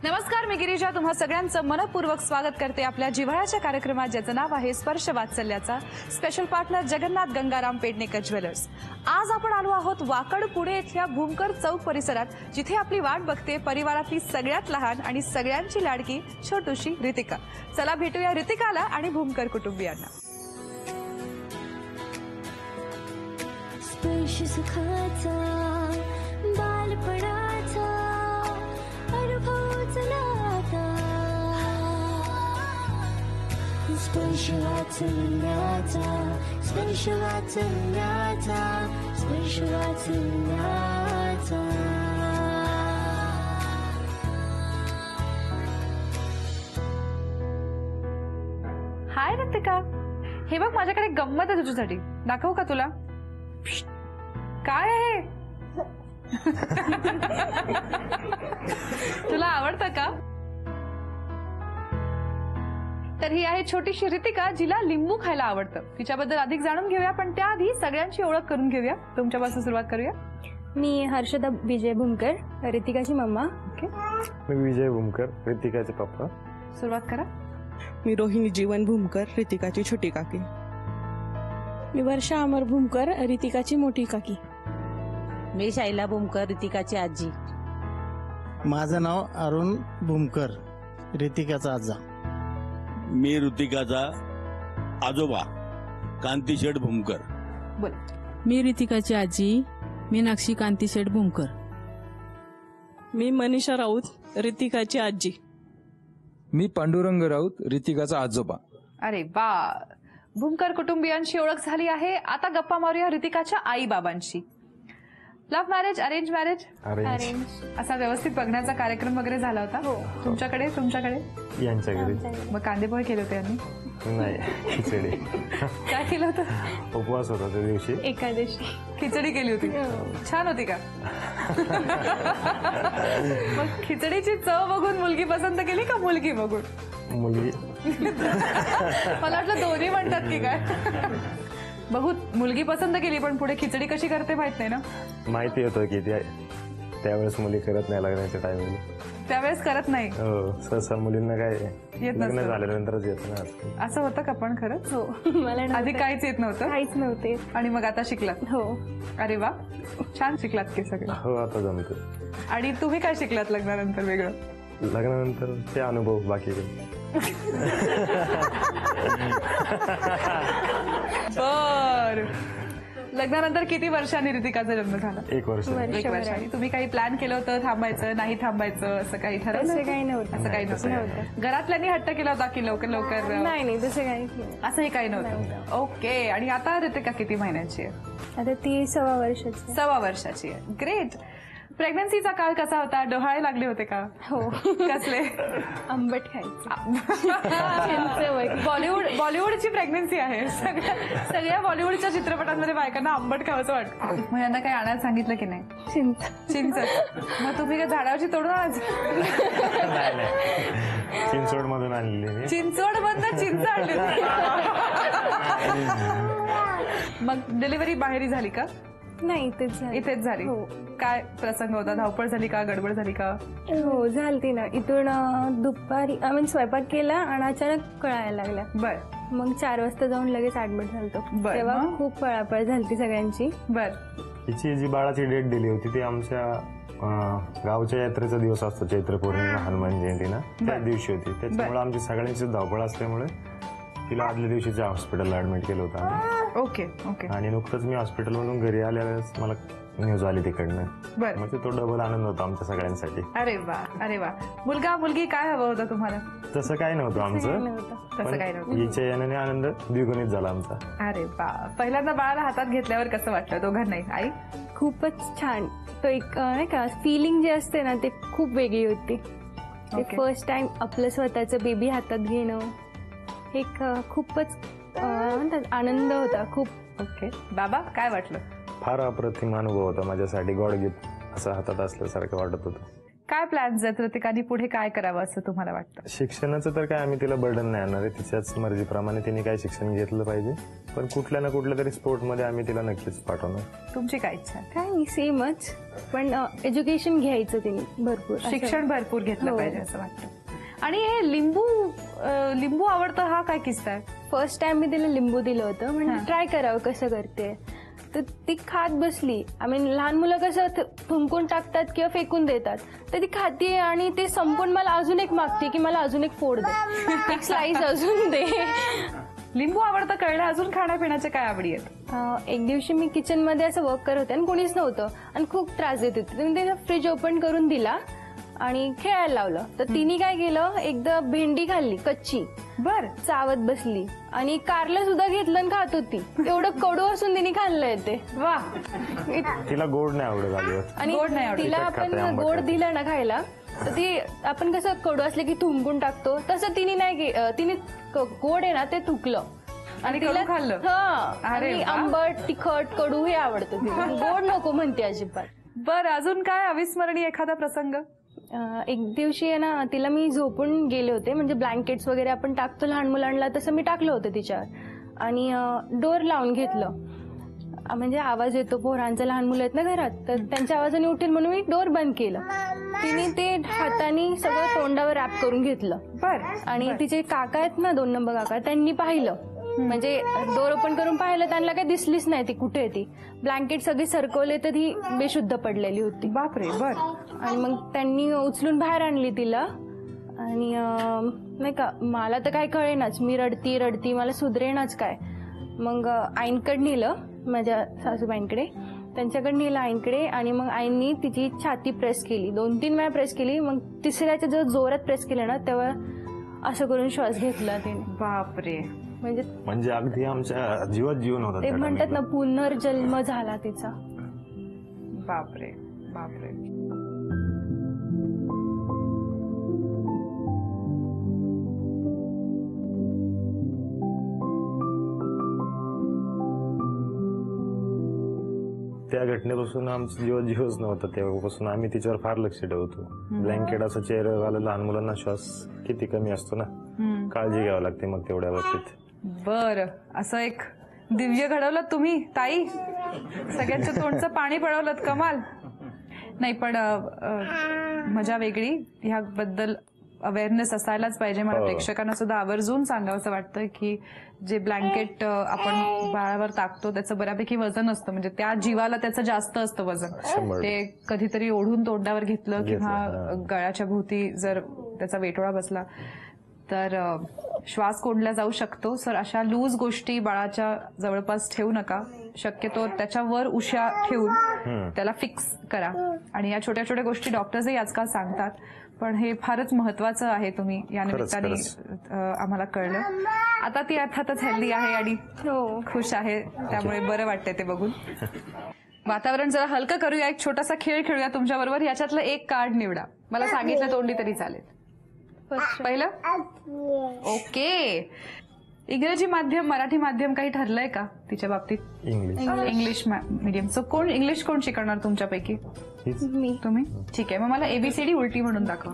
नमस्कार, मी गिरिजा तुम्हा सगळ्यांचं मनपूर्वक स्वागत करते आपल्या जिव्हाळ्याच्या कार्यक्रमात, ज्याचं नाव आहे स्पर्श वात्सल्याचा. Special partner Jagannath Gangaram Pednekar Jewellers. आज आपण आलो आहोत वाकड पुणे इथल्या भूमकर चौक परिसरात, जिथे आपली वाट बघते परिवारातली सगळ्यात लहान आणि सगळ्यांची लाडकी छोटूशी रितिका. चला भेटूया रितिकाला आणि भूमकर कुटुंबियांना. स्पर्श सुखाचा बालपणाचा अनुभव चलाता, स्पर्श वात्सल्याचा, स्पर्श वात्सल्याचा, स्पर्श वात्सल्याचा. हाय रितिका, हे बघ माझ्याकडे गंमत आहे तुझ्यासाठी. दाखवू का तुला? काय आहे? तुला आवडतं का? तर ही आहे छोटीशी रितिका, जिला लिंबू खायला आवडतं. तिच्याबद्दल अधिक जाणून घेऊया, पण त्याआधी सगळ्यांची ओळख करून घेऊया. तुमच्यापासून सुरुवात करूया. मी हर्षदा विजय भूमकर, रितिकाची मम्मा. ओके, मी विजय भूमकर, रितिकाचे पप्पा. सुरुवात करा. मी रोहिणी जीवन भूमकर, रितिकाची छोटी काकी. मी वर्षा अमर भूमकर, रितिकाची मोठी काकी. मी शैला भूमकर, रितिकाची आजी. माझं नाव अरुण भूमकर, रितिकाचा आजा. मी ऋतिकाचा आजोबा, कांतीशेठ भूमकर. बोल. मी रितिकाची आजी, मीनाक्षी कांतीशेठ भूमकर. मी मनीषा राऊत, रितिकाची आजी. मी पांडुरंग राऊत, रितिकाचा आजोबा. अरे वा, भूमकर कुटुंबियांची ओळख झाली आहे. आता गप्पा मारूया रितिकाच्या आई बाबांशी. Love marriage, arrange marriage? Arrange. असा व्यवस्थित बघण्याचा कार्यक्रम वगैरे झाला होता? हो. तुमच्याकडे? यांच्या घरी मग कांदेपोहे केले होते यांनी? नाही, खिचडी. काय केलं होतं? उपवास होता त्या दिवशी. एकादशी. खिचडी केली होती. छान होती का? मग खिचडीची चव बघून मुलगी पसंत केली का मुलगी बघून? मुलगी. मला वाटलं दोन्ही म्हणतात की काय. बघू, मुलगी पसंत केली, पण पुढे खिचडी कशी करते माहित नाही ना. माहिती होतं की त्यावेळेस मुली करत नाही लग्नाच्या टायमिंग. त्यावेळेस करत नाही. हो, सहसा मुलींना काय येत लग्न नसतं. झाल्यानंतरच येत ना. असं होतं का? पण खरंच हो, मला आधी काहीच येत नव्हतं? काहीच नव्हते. आणि मग आता शिकलात? हो. अरे वा, छान शिकलात की सगळं. हो, आता जमतं. आणि तुम्ही काय शिकलात लग्नानंतर वेगळं? लग्नानंतर ते अनुभव बाकी बर. लग्नानंतर किती वर्षांनी रितिकाचा जन्म झाला? 1 वर्ष. 1 वर्षांनी. तुम्ही काही प्लॅन केलं होतं, थांबायचं नाही थांबायचं, असं काही ठरवलं? असं काही नव्हतं. असं काही नव्हतं. घरातल्यांनी हट्ट केला होता की लवकर लवकर? नाही, तसं काहीच नाही. असंही काही नव्हतं. ओके. आणि आता रितिका किती महिन्याची आहे? आता ती 6 वर्षाची. 6 वर्षाची आहे. ग्रेट. प्रेग्नन्सीचा काळ कसा होता? डोहाळे लागले होते का? हो. कसले? आंबट खायचं. बॉलिवूडची प्रेग्नन्सी आहे. सगळ्या बॉलिवूडच्या चित्रपटांमध्ये बायकांना आंबट खावंसं वाटतं. मग यांना काही आणायला सांगितलं की नाही? चिंच. मग तुम्ही काय झाडावरची तोडून आणायची? चिंचवड मधून आणलेली. चिंचवड मधनं चिंच आणली. मग डिलिव्हरी बाहेर झाली का? नाही, इथेच झाली. काय प्रसंग होता? धावपळ झाली का? गडबड झाली का? हो, झालती ना. इथून दुपारी आम्ही स्वयंपाक केला आणि अचानक कळायला लागल्या. बर. मग 4 वाजता जाऊन लगेच ऍडमिट झालतो. बर. तेव्हा खूप पळापळ झालती सगळ्यांची. बर. तिची जी बाळाची डेट दिली होती ती आमच्या गावच्या यात्रेचा दिवस असतो, चैत्र पौर्णिमा हनुमान जयंती ना, त्या दिवशी होती. त्याच्यामुळे आमची सगळ्यांची धावपळ असल्यामुळे तिला आदल्या दिवशीच्या हॉस्पिटलला ऍडमिट केलं होतं आम्ही. Okay okay. आणि नुकतंच मी हॉस्पिटलमधून घरी आल्यावेळेस मला न्यूज आली तिकडनं. बरं. म्हणजे तो डबल आनंद होता आमच्या सगळ्यांसाठी. अरे वा, अरे वा. मुलगा मुलगी काय हवं होतं तुम्हाला? तसं काही नव्हतं आमचं. तसं काही नव्हतं. हिच्या याने आनंद द्विगुणित झाला आमचा. अरे वा. पहिल्यांदा बाळाला हातात घेतल्यावर कसं वाटलं दोघांनाही? आई? खूपच छान. तो एक नाही का फिलिंग जे असते ना, ते खूप वेगळी होती. ते फर्स्ट टाइम आपलं स्वतःचं बेबी हातात घेणं, एक खूपच म्हणतात आनंद होता खूप. ओके. बाबा काय वाटलं? फार अप्रतिम अनुभव होता माझ्यासाठी. गॉड गिफ्ट असं हातात असल्यासारखं वाटत होतं. काय प्लॅन्स आहेत ऋतिकाने पुढे काय करावं असं तुम्हाला वाटतं? शिक्षणाचं तर काय आम्ही तिला बर्डन नाही आणणार आहे. तिच्याच मर्जीप्रमाणे तिने काय शिक्षण घेतलं पाहिजे, पण कुठल्या ना कुठल्या तरी स्पोर्टमध्ये आम्ही तिला नक्कीच पाठवणार. तुमची काय इच्छा? काय नाही, सेमच, पण एज्युकेशन घ्यायचं तिने भरपूर, शिक्षण भरपूर घेतलं हो. पाहिजे असं वाटतं. आणि हे लिंबू आवडतं हा काय किस्सा आहे? फर्स्ट टाइम मी तिला लिंबू दिलं होतं, म्हणजे ट्राय करावं कसं करते, तर ती खात बसली. लहान मुलं कसं थुंकून टाकतात किंवा फेकून देतात, तर ती खाते आणि ते संपून मला अजून एक मागते की मला अजून एक फोड दे, एक स्लाइस अजून दे. लिंबू आवडतं कळलं. अजून खाण्यापिण्याच्या काय आवडी आहेत? एक दिवशी मी किचनमध्ये असं वर्क करत होते आणि कोणीच नव्हतं आणि खूप त्रास देत होते, तर मी तिला फ्रीज ओपन करून दिला आणि खेळायला लावलं. तर तिने काय केलं, एकदा भेंडी खाल्ली कच्ची, बर चावत बसली आणि कारलं सुद्धा घेतलं आणि खात होती. एवढं कडू असून तिने खाल्लंय ते. वा. तिला गोड नाही आवडत अजिबात. आणि गोड नाही आवडत. तिला तिखट खाते, आपण आंबट गोड खाते. दिलं ना खायला, तर ती आपण कसं कडू असले की थुंकून टाकतो, तसं तिने नाही तिने गोड आहे ना ते थुकलं आणि कडू खाल्लं? हा. अरे आणि वा. आंबट तिखट कडू हे आवडतं तिला, गोड नको म्हणते अजिबात. बर, अजून काय अविस्मरणीय एखादा प्रसंग? एक दिवशी आहे ना, तिला मी झोपून गेले होते, म्हणजे ब्लँकेट्स वगैरे आपण टाकतो लहान मुलांना, तसं मी टाकलं होतं तिच्यावर आणि डोर लावून घेतलं. म्हणजे आवाज येतो पोरांचा, लहान मुलं आहेत ना घरात, तर त्यांच्या आवाजाने उठेल म्हणून मी डोर बंद केलं. तिने ते हाताने सगळं तोंडावर रॅप करून घेतलं. बर. आणि तिचे काका आहेत ना, 2 नंबर काका, त्यांनी पाहिलं, म्हणजे डोर ओपन करून पाहिलं, त्यांना काही दिसलीच नाही ती कुठे आहे. ती ब्लँकेट सगळी सरकवले तर ती बेशुद्ध पडलेली होती. बापरे. बर. आणि मग त्यांनी उचलून बाहेर आणली तिला आणि नाही का, मला तर काय कळेनाच, मी रडती मला सुधरेनाच काय. मग आईंकडे नेलं, माझ्या सासूबाईंकडे, त्यांच्याकडे नेलं आईंकडे. आणि मग आईंनी तिची छाती प्रेस केली, 2-3 वेळा प्रेस केली. मग तिसऱ्याच्या जर जोरात प्रेस केलं ना, तेव्हा असं करून श्वास घेतला तिने. बापरे. म्हणजे अगदी आमच्या जीवात जीवन होतं. ते म्हणतात ना, पुनर्जन्म झाला तिचा. बापरे बापरे. त्या घटनेपासून आमचं जीवात जीवच नव्हता. तेव्हापासून आम्ही तिच्यावर फार लक्ष ठेवतो. ब्लँकेट असं चेहऱ्यावर लहान मुलांना श्वास किती कमी असतो ना, काळजी घ्यावी लागते मग तेवढ्या बाबतीत. बर, असं एक दिव्य घडवलं तुम्ही ताई, सगळ्यांच्या तोंडचं पाणी पळवलं. कमाल. नाही पण मजा वेगळी. ह्याबद्दल अवेअरनेस असायलाच पाहिजे. मला प्रेक्षकांना सुद्धा आवर्जून सांगावंसं वाटतं की जे ब्लँकेट आपण बाळावर टाकतो त्याचं बऱ्यापैकी वजन असतं, म्हणजे त्या जीवाला त्याचं जास्त असतं वजन. ते कधीतरी ओढून तोंडावर घेतलं किंवा गळ्याच्या भोवती जर त्याचा वेटोळा बसला तर श्वास कोंडला जाऊ शकतो. सर, अशा लूज गोष्टी बाळाच्या जवळपास ठेवू नका. शक्यतो त्याच्यावर उश्या ठेवून त्याला फिक्स करा. आणि या छोट्या छोट्या गोष्टी डॉक्टर्सही आजकाल सांगतात, पण हे फारच महत्वाचं आहे. तुम्ही या निमित्ताने आम्हाला कळलं. आता ती अर्थातच हेल्दी आहे आणि खुश आहे, त्यामुळे बरं वाटतंय ते बघून. वातावरण जरा हलकं करूया, एक छोटासा खेळ खेळूया तुमच्याबरोबर. याच्यातलं एक कार्ड निवडा, मला सांगितलं तोंडी तरी चालेल. पहिलं ओके. इंग्रजी माध्यम मराठी माध्यम काही ठरलंय का तिच्या बाबतीत? English medium. सो कोण इंग्लिश कोण शिकवणार तुमच्यापैकी? मी. तुम्ही? ठीक आहे, मग मला ABCD उलटी म्हणून दाखवा.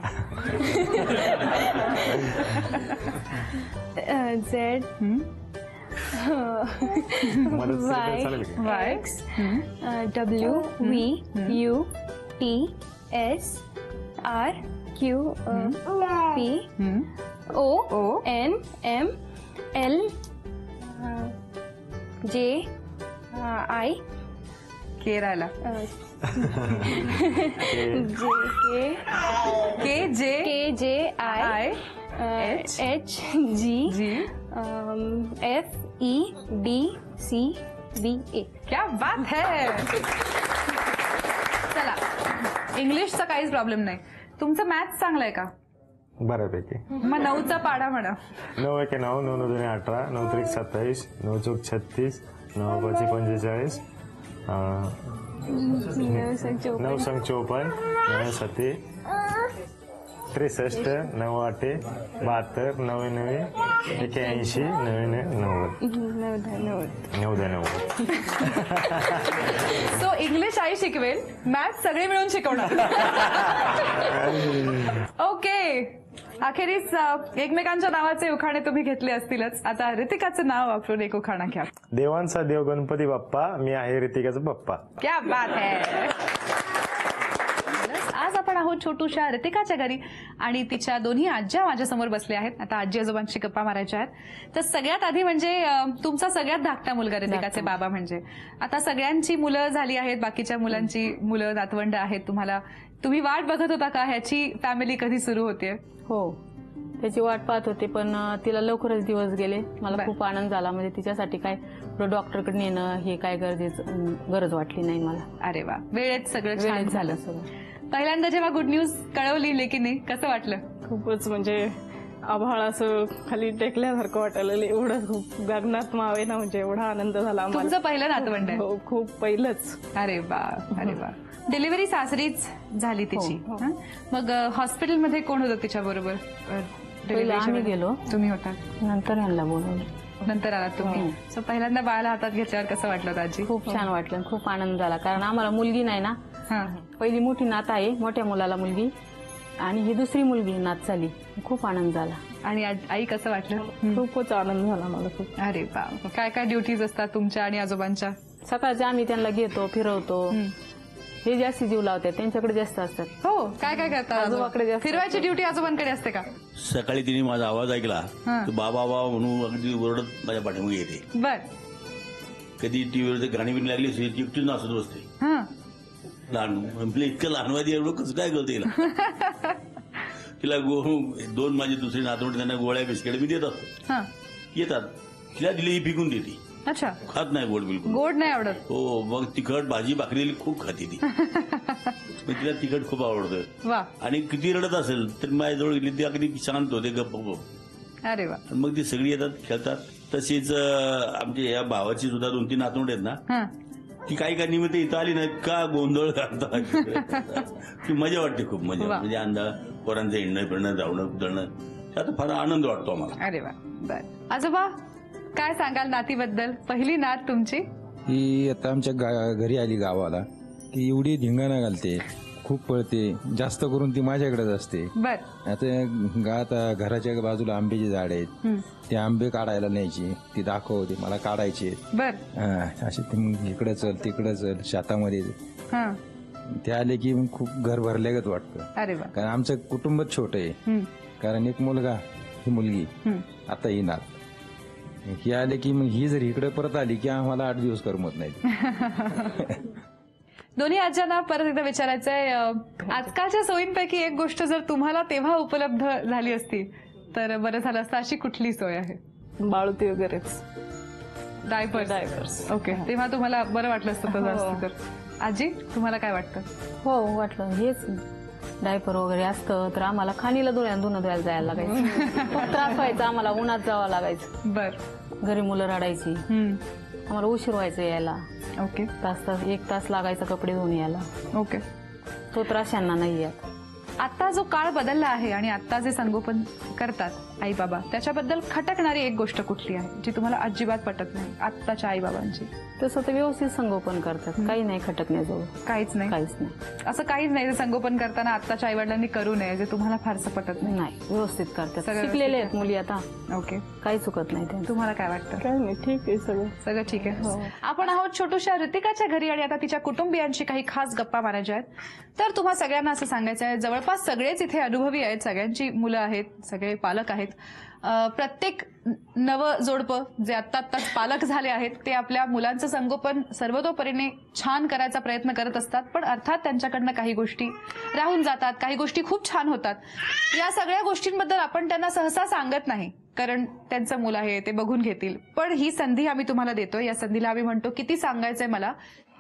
Z Y X W V U T S R Q P O N M L J I Kerala J I H G F E D C B A. क्या बात है. चला, इंग्लिशचा काहीच प्रॉब्लेम नाही. तुमचं मॅथ्स चांगलं आहे का? बऱ्यापैकी. मग 9चा पाढा म्हणा. 9 × 9 9 × 2 = 18 9 × 3 = 27 9 × 4 = 36 9 × 5 = 45 9 × 5 = 54 9 × 7 = 63 98 72 99 81 99 सो इंग्लिश आई शिकवेल, मॅथ सगळे मिळून शिकवणार. ओके, अखेरीस एकमेकांच्या नावाचे उखाणे तुम्ही घेतले असतीलच. आता ऋतिकाचं नाव वापरून एक उखाणा घ्या. देवांचा देव गणपती बाप्पा, मी आहे ऋतिकाचा पप्पा. क्या बात है. आज आपण आहोत छोटूशा ऋतिकाच्या घरी आणि तिच्या दोन्ही आज्या माझ्यासमोर बसल्या आहेत. आता आजी आजोबांशी गप्पा मारायच्या आहेत. तर सगळ्यात आधी म्हणजे तुमचा सगळ्यात धाकटा मुलगा ऋतिकाचे बाबा म्हणजे. आता सगळ्यांची मुलं झाली आहेत, बाकीच्या मुलांची मुलं नातवंड आहेत. तुम्ही वाट बघत होता का ह्याची फॅमिली कधी सुरू होते? हो, त्याची वाट पाहत होते, पण तिला लवकरच दिवस गेले. मला खूप आनंद झाला. म्हणजे तिच्यासाठी काय डॉक्टरकडे नेणं हे काय गरज वाटली नाही मला. अरे वा, वेळेत सगळं छान झालं. पहिल्यांदा जेव्हा गुड न्यूज कळवली लेकीने, कसं वाटलं? खूपच म्हणजे आभाळ असं खाली टेकल्यासारखं वाटायला लागलं. एवढं खूप गगनात मावे ना, म्हणजे एवढा आनंद झाला आम्हाला. तुमचं पहिलं नातवंड आहे? हो, खूप पहिलंच. अरे वा, अरे वा. डिलिव्हरी सासरीच झाली तिची. हं? मग हॉस्पिटलमध्ये कोण होतं तिच्या बरोबर? आम्ही गेलो. तुम्ही होता? नंतर यांना बोलवलं. नंतर आलात तुम्ही. सो पहिल्यांदा बाळाला हातात घेतल्यावर कसं वाटलं आजी? खूप छान वाटलं, खूप आनंद झाला. कारण आम्हाला मुलगी नाही ना. पहिली मोठी नात आहे, मोठ्या मुलाला मुलगी, आणि ही दुसरी मुलगी नात झाली. खूप आनंद झाला. आणि आई कसं वाटलं? खूपच आनंद झाला मला खूप. अरे वा. काय काय ड्युटीज असतात तुमच्या आणि आजोबांच्या? सकाळच्या आम्ही त्यांना घेतो, फिरवतो. हे जास्त जीव लावतात, त्यांच्याकडे जास्त असतात. हो, काय काय करतात? आजोबाकडे जास्त. फिरवायची ड्युटी आजोबांकडे असते का? सकाळी तिने माझा आवाज ऐकला तर बाबा बाबा म्हणून अगदी ओरडत माझ्या पाठीमागे येते. बर. कधी टीव्हीवर गाणी बिणी लागली असेल ती एकटीच नाचत बसते. लहान आपलं इतकं लहानवादी एवढं कसं काय करते तिला 2 माझे दुसरे नातवंड त्यांना गोळ्या बिस्किट मी देत असतो. येतात, तिला दिली ही फेकून देते. अच्छा, खात नाही गोड, बिलकुल गोड नाही आवडत. हो, मग तिखट भाजी भाकरी खूप खाते ती. तिला तिखट खूप आवडतं. वा. आणि किती रडत असेल तर माझ्याजवळ गेली ती अगदी शांत होते, गप्प. अरे वा. मग ती सगळी येतात, खेळतात. तशीच आमच्या या भावाची सुद्धा 2-3 नातवंड आहेत ना, ती काही काही निमित्त इथं आली नाही का गोंधळ घालतात. ती मजा वाटते, खूप मजा. म्हणजे अंधा पोरांचं हिंडणं फिरणं, धावणं फिरणं, त्यात फार आनंद वाटतो आम्हाला. अरे वा. बर. आजोबा काय सांगाल नातीबद्दल? पहिली नात तुमची? ही आता आमच्या घरी आली गावाला की एवढी धिंगाणा घालते, खूप पळते. जास्त करून ती माझ्याकडेच असते. बर. आता घराच्या बाजूला आंब्याची झाड आहेत, ते आंबे काढायला न्यायची, ती दाखवते मला काढायचे. बर. असे इकडे चल तिकडे चल शेतामध्ये. ते आले की खूप घर भरल्यागत वाटतं. अरे वा. कारण आमचं कुटुंबच छोटं आहे. कारण एक मुलगा, ही मुलगी, आता ही नात. ही आले की मग ही जर इकडे परत आली की आम्हाला 8 दिवस करमत नाही. दोन्ही आज्यांना परत एकदा विचारायचंय, आजकालच्या सोयींपैकी एक गोष्ट जर तुम्हाला तेव्हा उपलब्ध झाली असती तर बरं झालं असतं, अशी कुठली सोय आहे? बाळुती वगैरेच. डायपर्स. ओके, तेव्हा तुम्हाला बरं वाटलं असतं तसं असतं तर. आजी, तुम्हाला काय वाटतं? हो, वाटलं. हेच डायपर वगैरे असतं तर आम्हाला खाणीला धुणं धुवायला जायला लागायचं. खूप त्रास व्हायचा आम्हाला, उन्हात जावं लागायचं. बर. घरी मुलं रडायची, आम्हाला उशीर व्हायचं यायला. ओके. 1 तास लागायचा कपडे धुवून यायला. ओके. तो त्रास यांना नाही येत. आता जो काळ बदलला आहे आणि आता जे संगोपन करतात आई बाबा, त्याच्याबद्दल खटकणारी एक गोष्ट कुठली आहे जी तुम्हाला अजिबात पटत नाही आत्ताच्या आई बाबांची? तसं ते व्यवस्थित संगोपन करतात, काही नाही खटकण्याजवळ. काहीच नाही. असं काहीच नाही जे संगोपन करताना आत्ताच्या आई वडिलांनी करू नये, जे तुम्हाला फारसं पटत नाही? नाही, व्यवस्थित करतात. शिकलेले आहेत मुली आता. ओके. काही चुकत नाही. तुम्हाला काय वाटतं? काय नाही, ठीक आहे सगळं. सगळं ठीक आहे. आपण आहोत छोटूशा ऋतिकाच्या घरी आणि आता तिच्या कुटुंबियांशी काही खास गप्पा मारायच्या आहेत. तर तुम्हा सगळ्यांना असं सांगायचं आहे, जवळपास सगळेच इथे अनुभवी आहेत, सगळ्यांची मुलं आहेत, सगळे पालक आहेत. प्रत्येक नवं जोडपं जे आत्ताच पालक झाले आहेत ते आपल्या मुलांचं संगोपन सर्वतोपरीने छान करायचा प्रयत्न करत असतात. पण अर्थात त्यांच्याकडनं काही गोष्टी राहून जातात, काही गोष्टी खूप छान होतात. या सगळ्या गोष्टींबद्दल आपण त्यांना सहसा सांगत नाही, कारण त्यांचं मुलं आहे, ते बघून घेतील. पण ही संधी आम्ही तुम्हाला देतोय. या संधीला आम्ही म्हणतो किती सांगायचंय मला.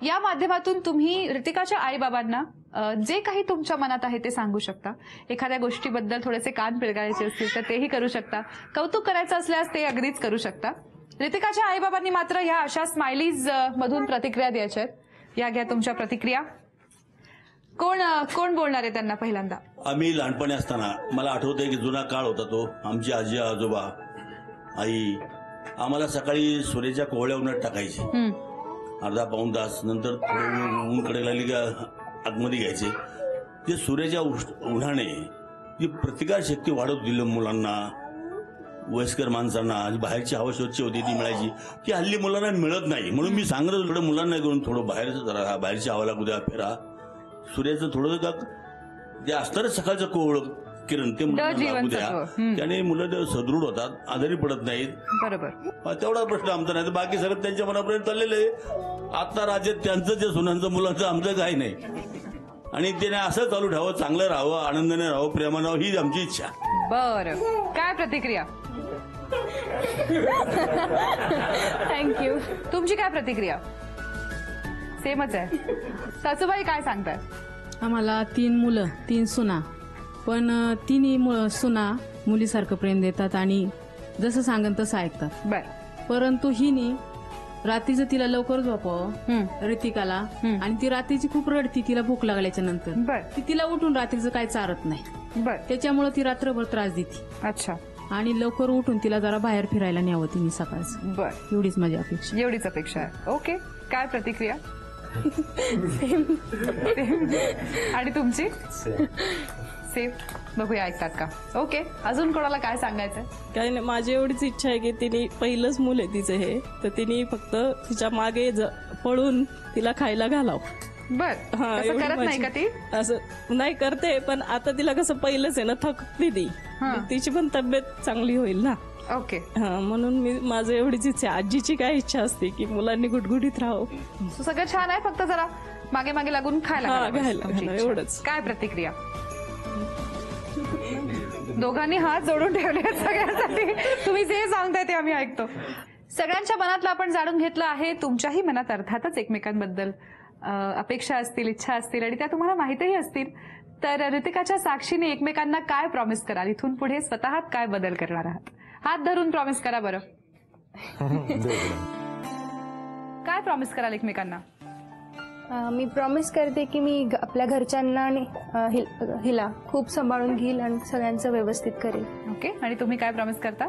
या माध्यमातून तुम्ही ऋतिकाच्या आई बाबांना जे काही तुमच्या मनात आहे ते सांगू शकता. एखाद्या गोष्टीबद्दल थोडेसे कान पिळगायचे असतील तर तेही करू शकता. कौतुक करायचं असल्यास ते अगदीच करू शकता. ऋतिकाच्या आई बाबांनी मात्र ह्या अशा स्माइलीज मधून प्रतिक्रिया द्यायच्या आहेत. या घ्या तुमच्या प्रतिक्रिया. कोण बोलणार आहे त्यांना पहिल्यांदा? आम्ही लहानपणी असताना मला आठवतंय की जुना काळ होता तो. आमची आजी आजोबा आई आम्हाला सकाळी सूर्याच्या कोवळ्या उन्हात टाकायची. अर्धा पाऊण तास नंतर थोडं ऊन कडे लागली का आतमध्ये घ्यायचे. ते सूर्याच्या उन्हाने जी प्रतिकार शक्ती वाढत दिली मुलांना, वयस्कर माणसांना, बाहेरची हवा स्वच्छ होती ती मिळायची, ती हल्ली मुलांना मिळत नाही. म्हणून मी सांगत थोडं मुलांना घेऊन थोडं बाहेरची हवा लागू द्या, फिरा. सूर्याचं थोडं का जे असणारच सकाळचं कोवळं किरण ते मुलांना लागू द्या. त्याने मुलं सदृढ होतात, आजारी पडत नाहीत. बरोबर. तेवढा प्रश्न आमचा नाही. तर बाकी सगळं त्यांच्या मनापर्यंत चाललेलं आहे. आता राज्यात त्यांचं जे सुनांचं मुलांचं आमचं काही नाही. आणि त्याने असं चालू ठेवावं, चांगलं राहावं, आनंदाने राहावं, प्रेमानं राहावं, ही आमची इच्छा. बरं, काय प्रतिक्रिया? थँक्यू. तुमची काय प्रतिक्रिया? सेमच आहे. सासूबाई काय सांगताय? आम्हाला 3 मुलं 3 सुना, पण तिन्ही सुना मुलीसारखं प्रेम देतात आणि जसं सांगन तसं ऐकतात. बर. परंतु हिनी रात्रीचं तिला लवकर झोपावं ऋतिकाला, आणि ती रात्रीची खूप रडती तिला भूक लागल्याच्या नंतर. बर. ती तिला उठून रात्रीचं काय चारत नाही. बर. त्याच्यामुळे ती रात्रभर त्रास देते. अच्छा. आणि लवकर उठून तिला जरा बाहेर फिरायला न्यावं तिने सकाळचं. बर. एवढीच माझी अपेक्षा. एवढीच अपेक्षा आहे. ओके, काय प्रतिक्रिया? आणि तुमची? सेम. बघूया ऐकतात का. ओके, अजून कोणाला काय सांगायचंय? काही नाही, माझी एवढीच इच्छा आहे की तिने पहिलंच मूल आहे तिचं हे, तर तिने फक्त तिच्या मागे पळून तिला खायला घालावं. बर. एवढी करत नाही का ती? असं नाही करते, पण आता तिला कसं पहिलंच आहे ना, थकते ती. तिची पण तब्येत चांगली होईल ना. ओके. म्हणून माझं एवढीच इच्छा आहे. आजीची काय इच्छा असते की मुलांनी गुटगुटीत राहावं. सगळं छान आहे, फक्त जरा मागे मागे लागून खायला घालायला एवढंच. काय प्रतिक्रिया? दोघांनी हात जोडून ठेवले सगळ्यांसाठी. तुम्ही जे सांगताय ते आम्ही ऐकतो. सगळ्यांच्या मनातलं आपण जाणून घेतलं आहे. तुमच्याही मनात अर्थातच एकमेकांबद्दल अपेक्षा असतील, इच्छा असतील, आणि त्या तुम्हाला माहितीही असतील. तर ऋतिकाच्या साक्षीने एकमेकांना काय प्रॉमिस कराल? इथून पुढे स्वतः काय बदल करणार आहात? हात धरून प्रॉमिस करा बरं. काय प्रॉमिस कराल एकमेकांना? मी प्रॉमिस करते की मी आपल्या घरच्यांना आणि हिला खूप सांभाळून घेईल आणि सगळ्यांचं व्यवस्थित करेल. ओके. आणि तुम्ही काय प्रॉमिस करता?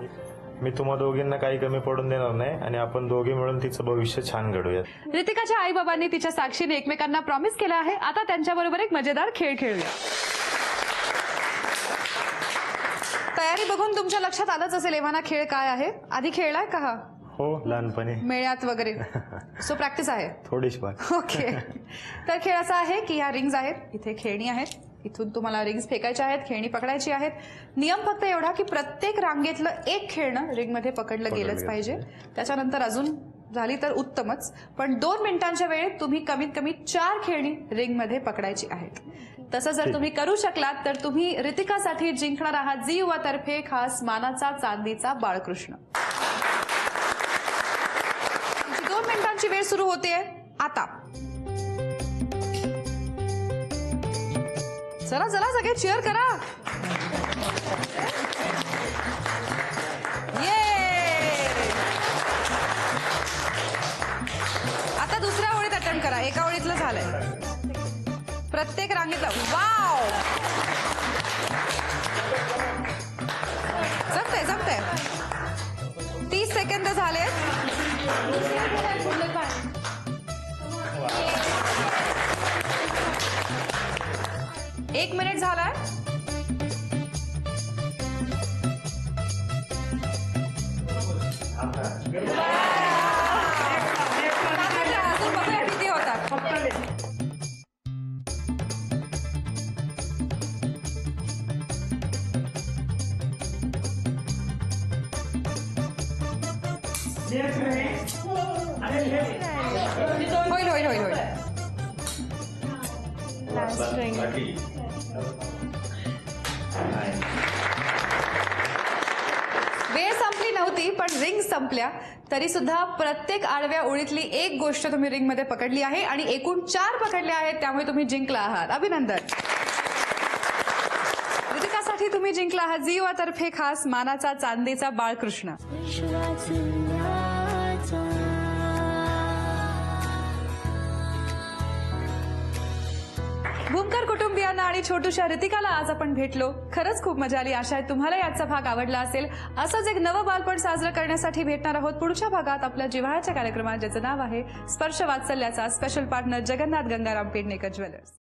मी तुम्हा दोघींना काही कमी पडून देणार नाही आणि आपण दोघे मिळून तिचं भविष्य छान घडूयात. ऋतिकाच्या आई बाबांनी तिच्या साक्षीने एकमेकांना प्रॉमिस केलं आहे. आता त्यांच्याबरोबर एक मजेदार खेळ खेळूया. तयारी बघून तुमच्या लक्षात आलंच असेल एव्हाना खेळ काय आहे. आधी खेळलाय का? हा. हो, लहानपणी मेळ्यात वगैरे. सो प्रॅक्टिस आहे थोडीशी. ओके. तर खेळ असा आहे की ह्या रिंग्स आहेत, इथे खेळणी आहेत, इथून तुम्हाला रिंग्स फेकायच्या आहेत, खेळणी पकडायची आहेत. नियम फक्त एवढा की प्रत्येक रांगेतलं एक खेळणं रिंगमध्ये पकडलं गेलंच पाहिजे. त्याच्यानंतर अजून झाली तर उत्तमच, पण 2 मिनिटांच्या वेळेत तुम्ही कमीत कमी 4 खेळणी रिंगमध्ये पकडायची आहेत. तसं जर तुम्ही करू शकलात तर तुम्ही ऋतिकासाठी जिंकणार आहात झी युवा तर्फे खास मानाचा चांदीचा बाळकृष्ण. 2 मिनिटांची वेळ सुरू होते आता. चला चला सगळे चीअर करा. आता दुसऱ्या ओळीत अटेम्प्ट करा. एका ओळीतलं झालंय. प्रत्येक रांगेतलं. वाव, जमतंय जमतंय. 30 सेकंद झाले. 1 मिनिट झालाय. अजून बघूया किती होतात. होईल होईल होईल होईल. वेळ संपली नव्हती पण रिंग संपल्या. तरी सुद्धा प्रत्येक आडव्या ओळीतली एक गोष्ट तुम्ही रिंग मध्ये पकडली आहे आणि एकूण 4 पकडल्या आहेत. त्यामुळे तुम्ही जिंकला आहात. अभिनंदन. ऋतिकासाठी तुम्ही जिंकला आहात झी युवा तर्फे खास मानाचा चांदीचा बाळकृष्ण. भूमकर कुटुंबियांना आणि छोटूशा ऋतिकाला आज आपण भेटलो. खरंच खूप मजा आली. आशा आहे तुम्हाला याचा भाग आवडला असेल. असंच एक नवं बालपण साजरं करण्यासाठी भेटणार आहोत पुढच्या भागात आपल्या जिव्हाळ्याच्या कार्यक्रमात, ज्याचं नाव आहे स्पर्श वात्सल्याचा. Special partner Jagannath Gangaram Pednekar jewellers.